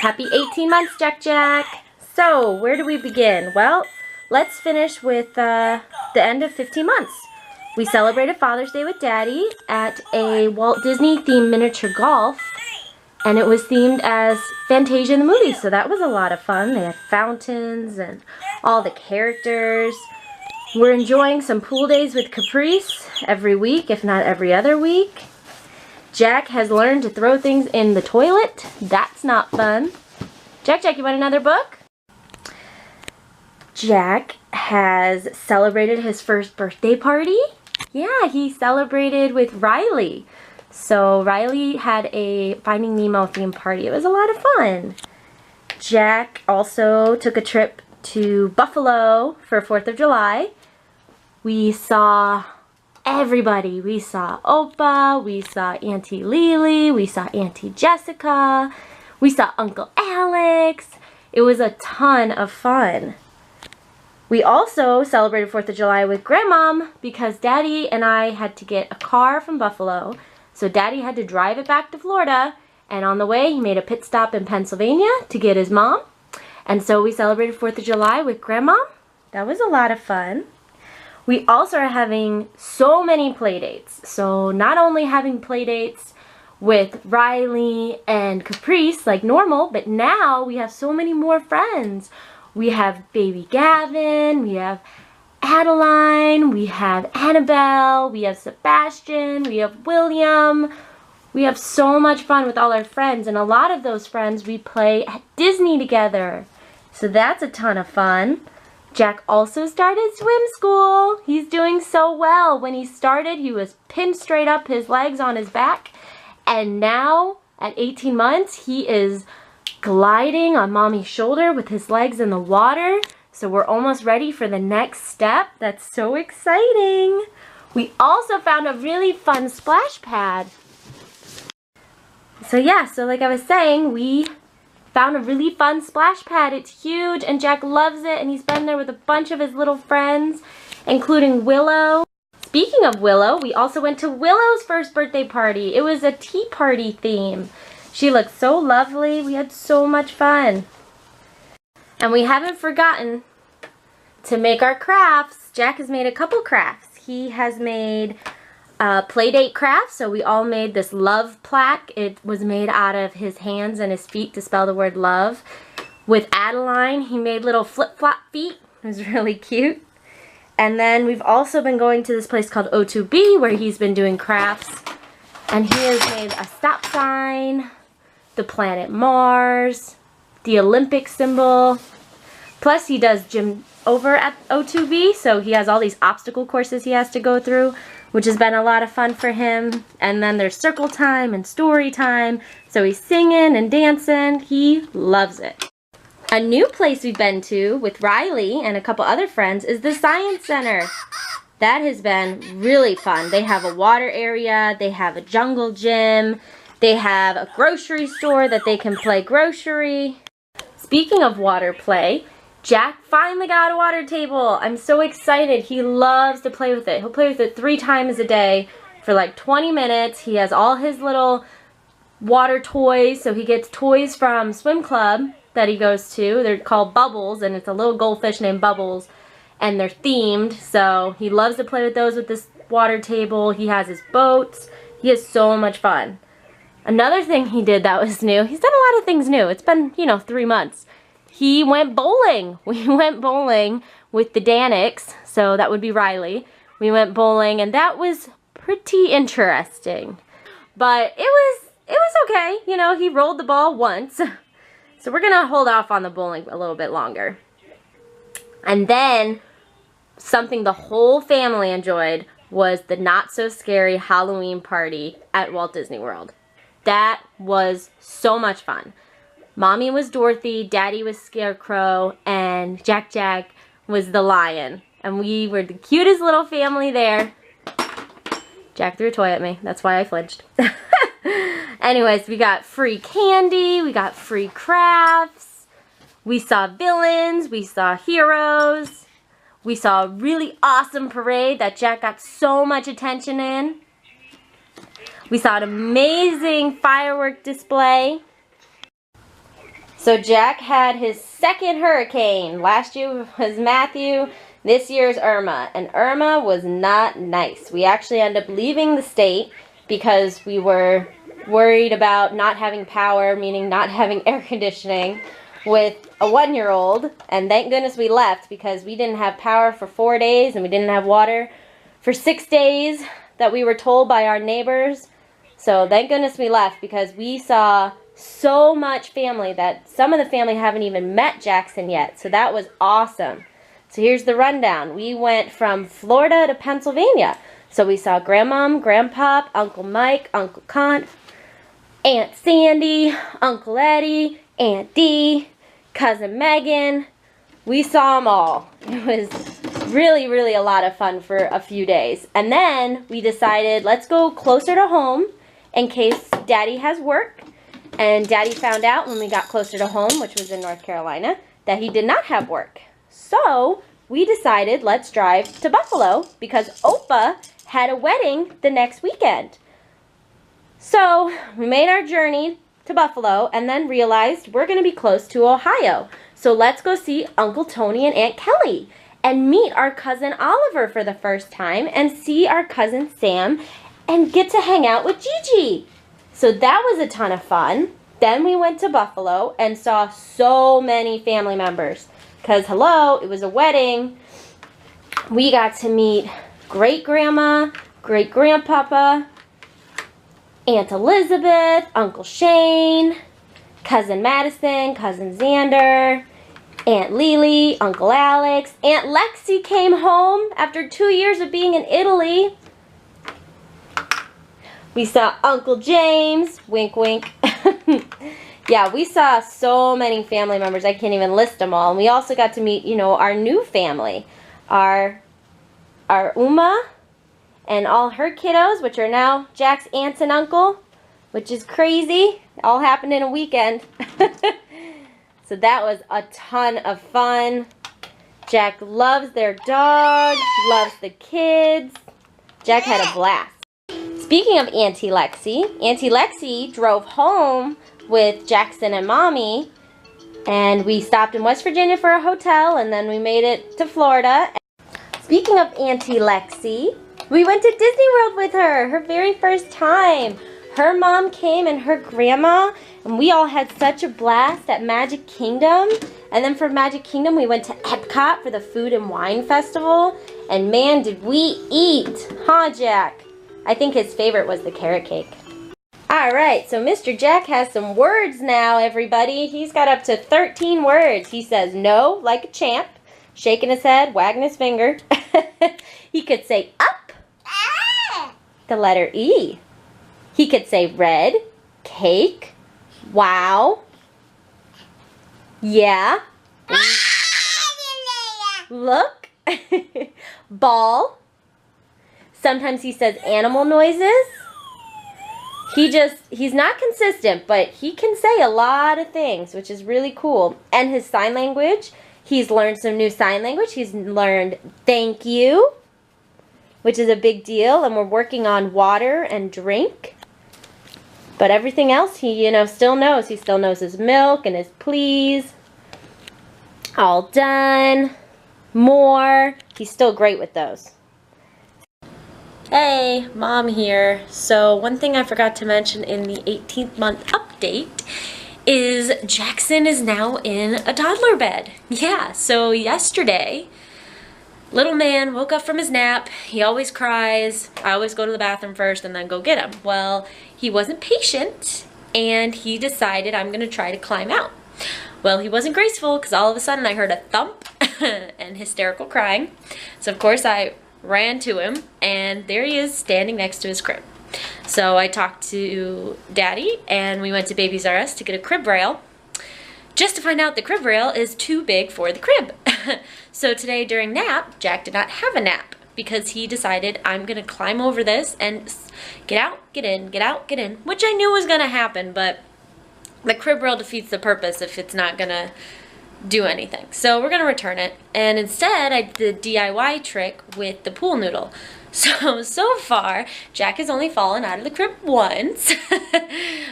Happy 18 months, Jack Jack. So, where do we begin? Well, let's finish with the end of 15 months. We celebrated Father's Day with Daddy at a Walt Disney themed miniature golf, and it was themed as Fantasia in the movie, so that was a lot of fun. They had fountains and all the characters. We're enjoying some pool days with Caprice every week, if not every other week. Jack has learned to throw things in the toilet. That's not fun. Jack, you want another book? Jack has celebrated his first birthday party. Yeah, he celebrated with Riley. So Riley had a Finding Nemo themed party. It was a lot of fun. Jack also took a trip to Buffalo for 4th of July. We saw everybody. We saw Opa, we saw Auntie Lily, we saw Auntie Jessica, we saw Uncle Alex. It was a ton of fun. We also celebrated 4th of July with Grandmom because Daddy and I had to get a car from Buffalo. So Daddy had to drive it back to Florida, and on the way he made a pit stop in Pennsylvania to get his mom. And so we celebrated 4th of July with Grandma. That was a lot of fun. We also are having so many play dates. So not only having play dates with Riley and Caprice like normal, but now we have so many more friends. We have baby Gavin, we have Adeline, we have Annabelle, we have Sebastian, we have William. We have so much fun with all our friends, and a lot of those friends we play at Disney together. So that's a ton of fun. Jack also started swim school. He's doing so well. When he started, he was pinned straight up, his legs on his back. And now, at 18 months, he is gliding on Mommy's shoulder with his legs in the water. So we're almost ready for the next step. That's so exciting. We also found a really fun splash pad. So yeah, so like I was saying, we found a really fun splash pad. It's huge and Jack loves it, and he's been there with a bunch of his little friends, including Willow. Speaking of Willow, we also went to Willow's first birthday party. It was a tea party theme. She looked so lovely. We had so much fun. And we haven't forgotten to make our crafts. Jack has made a couple crafts. He has made Playdate craft, so we all made this love plaque. It was made out of his hands and his feet to spell the word love. With Adeline, he made little flip-flop feet. It was really cute. And then we've also been going to this place called O2B where he's been doing crafts. And he has made a stop sign, the planet Mars, the Olympic symbol. Plus he does gym over at O2B, so he has all these obstacle courses he has to go through, which has been a lot of fun for him. And then there's circle time and story time. So he's singing and dancing. He loves it. A new place we've been to with Riley and a couple other friends is the Science Center. That has been really fun. They have a water area. They have a jungle gym. They have a grocery store that they can play grocery. Speaking of water play, Jack finally got a water table. I'm so excited. He loves to play with it. He'll play with it 3 times a day for like 20 minutes. He has all his little water toys. So he gets toys from Swim Club that he goes to. They're called Bubbles, and it's a little goldfish named Bubbles, and they're themed. So he loves to play with those with this water table. He has his boats. He has so much fun. Another thing he did that was new. He's done a lot of things new. It's been, 3 months. He went bowling. We went bowling with the Danics, so that would be Riley. We went bowling, and that was pretty interesting. But it was okay. He rolled the ball once. So we're gonna hold off on the bowling a little bit longer. And then something the whole family enjoyed was the not so scary Halloween party at Walt Disney World. That was so much fun. Mommy was Dorothy, Daddy was Scarecrow, and Jack was the lion. And we were the cutest little family there. Jack threw a toy at me. That's why I flinched. Anyways, we got free candy. We got free crafts. We saw villains. We saw heroes. We saw a really awesome parade that Jack got so much attention in. We saw an amazing firework display. So Jack had his second hurricane. Last year was Matthew, this year's Irma. And Irma was not nice. We actually ended up leaving the state because we were worried about not having power, meaning not having air conditioning, with a 1-year-old. And thank goodness we left because we didn't have power for 4 days and we didn't have water for 6 days that we were told by our neighbors. So thank goodness we left because we saw so much family that some of the family haven't even met Jackson yet. So that was awesome. So here's the rundown. We went from Florida to Pennsylvania. So we saw Grandmom, Grandpop, Uncle Mike, Uncle Con, Aunt Sandy, Uncle Eddie, Aunt Dee, Cousin Megan. We saw them all. It was really, really a lot of fun for a few days. And then we decided, let's go closer to home in case Daddy has work. And Daddy found out when we got closer to home, which was in North Carolina, that he did not have work. So we decided, let's drive to Buffalo because Opa had a wedding the next weekend. So we made our journey to Buffalo and then realized we're going to be close to Ohio. So let's go see Uncle Tony and Aunt Kelly and meet our cousin Oliver for the first time and see our cousin Sam and get to hang out with Gigi. So that was a ton of fun. Then we went to Buffalo and saw so many family members because, hello, it was a wedding. We got to meet great-grandma, great-grandpapa, Aunt Elizabeth, Uncle Shane, Cousin Madison, Cousin Xander, Aunt Lily, Uncle Alex. Aunt Lexi came home after 2 years of being in Italy. We saw Uncle James, wink wink. Yeah, we saw so many family members, I can't even list them all. And we also got to meet, you know, our new family. Our Uma and all her kiddos, which are now Jack's aunts and uncle, which is crazy. It all happened in a weekend. So that was a ton of fun. Jack loves their dog, loves the kids. Jack had a blast. Speaking of Auntie Lexi drove home with Jackson and Mommy, and we stopped in West Virginia for a hotel, and then we made it to Florida. Speaking of Auntie Lexi, we went to Disney World with her very first time. Her mom came and her grandma, and we all had such a blast at Magic Kingdom. And then from Magic Kingdom, we went to Epcot for the Food and Wine Festival. And man, did we eat, huh, Jack? I think his favorite was the carrot cake. Alright, so Mr. Jack has some words now, everybody. He's got up to 13 words. He says no like a champ, shaking his head, wagging his finger. He could say up, the letter E. He could say red, cake, wow, yeah, look, ball. Sometimes he says animal noises. He's not consistent, but he can say a lot of things, which is really cool. And his sign language, he's learned some new sign language. He's learned thank you, which is a big deal. And we're working on water and drink. But everything else, he, still knows. He still knows his milk and his please. All done. More. He's still great with those. Hey, Mom here. So one thing I forgot to mention in the 18th month update is Jackson is now in a toddler bed. Yeah, so yesterday, little man woke up from his nap. He always cries. I always go to the bathroom first and then go get him. Well, he wasn't patient and he decided I'm gonna try to climb out. Well, he wasn't graceful because all of a sudden I heard a thump and hysterical crying. So of course I ran to him, and there he is standing next to his crib. So I talked to Daddy, and we went to Babies R Us to get a crib rail, just to find out the crib rail is too big for the crib. So today during nap, Jack did not have a nap, because he decided I'm going to climb over this and get out, get in, get out, get in, which I knew was going to happen, but the crib rail defeats the purpose if it's not going to do anything. So we're gonna return it, and instead I did the DIY trick with the pool noodle. So far Jack has only fallen out of the crib once.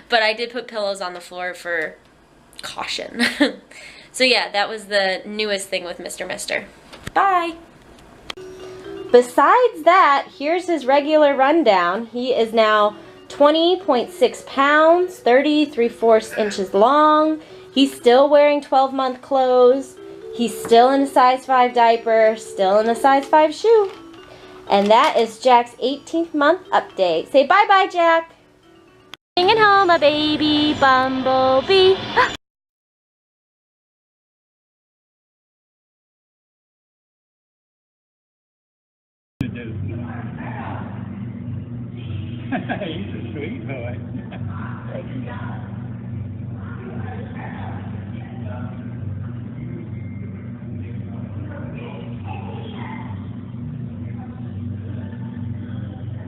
But I did put pillows on the floor for caution. So yeah, that was the newest thing with Mr. Mister. Bye. Besides that, here's his regular rundown. He is now 20.6 pounds, 33/4 inches long. He's still wearing 12-month clothes. He's still in a size 5 diaper, still in a size 5 shoe. And that is Jack's 18th month update. Say bye-bye, Jack. Bringing home a baby bumblebee. He's a sweet boy.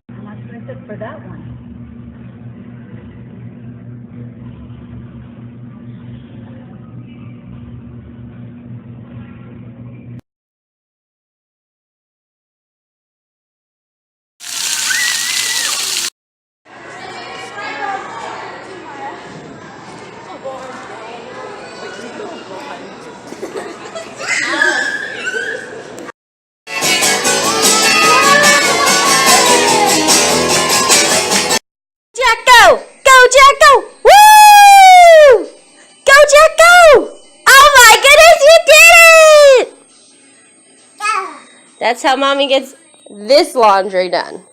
How much was it for that one? Jack, go! Go, Jack, go! Woo! Go, Jack, go! Oh my goodness, you did it! That's how Mommy gets this laundry done.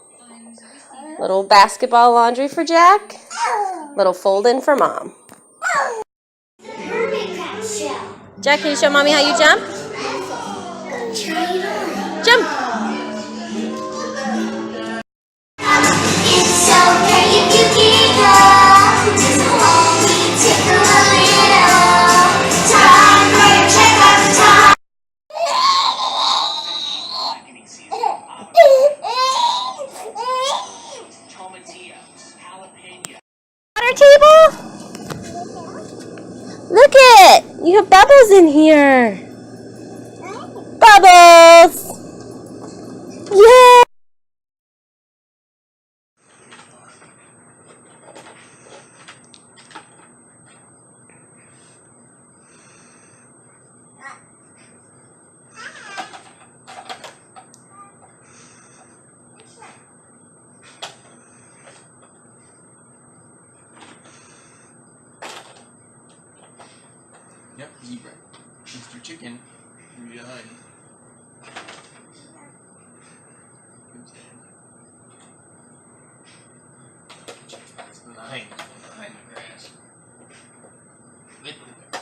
Little basketball laundry for Jack. Little fold-in for Mom. Jack, can you show Mommy how you jump? Jump! It's okay if you giggle, just only tickle a little. Toddler, check out the time. Water table? Look it! You have bubbles in here. Bubbles! Yeah! Yep, zebra. Mr. Chicken. Behind. It's behind the grass. With the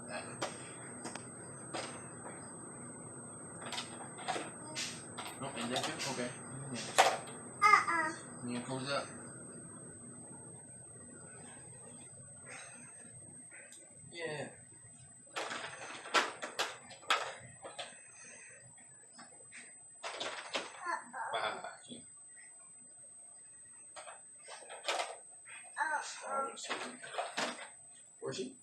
that. Oh, and that too? Okay. Yeah, close up. Yeah. Where's she?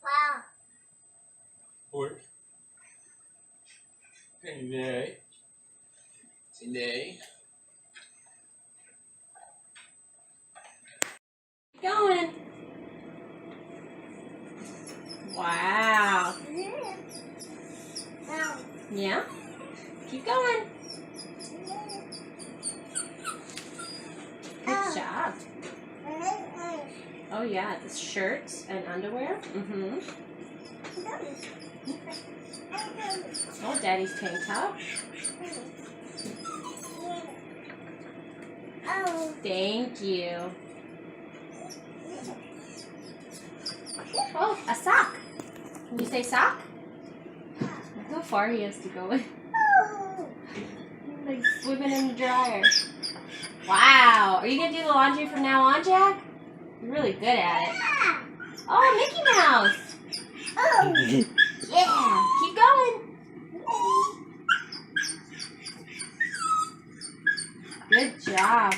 Wow. Where? Today. Today. Going. Wow. Yeah? Keep going. Good job. Oh yeah, this shirts and underwear. Mm-hmm. Oh, Daddy's tank top. Thank you. Oh, a sock. Can you say sock? Look how far he has to go. Like swimming in the dryer. Wow. Are you going to do the laundry from now on, Jack? You're really good at it. Oh, Mickey Mouse. Yeah. Keep going. Good job.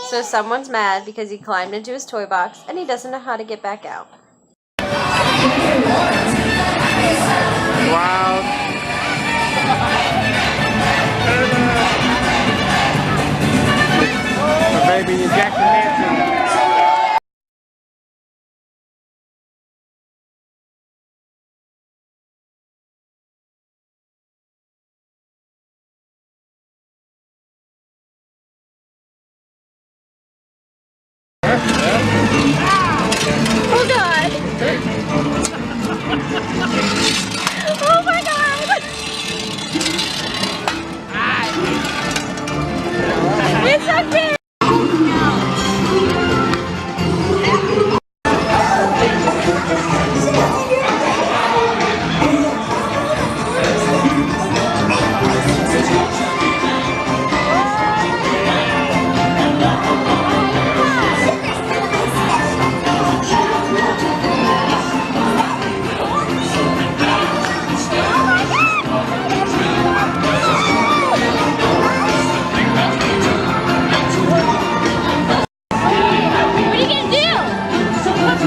So someone's mad because he climbed into his toy box and he doesn't know how to get back out. wild. The baby in Jackson Mansion. Oh God! Oh my God! It's so cute! What are you gonna do?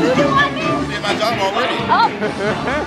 You do one? Did my job already. Oh.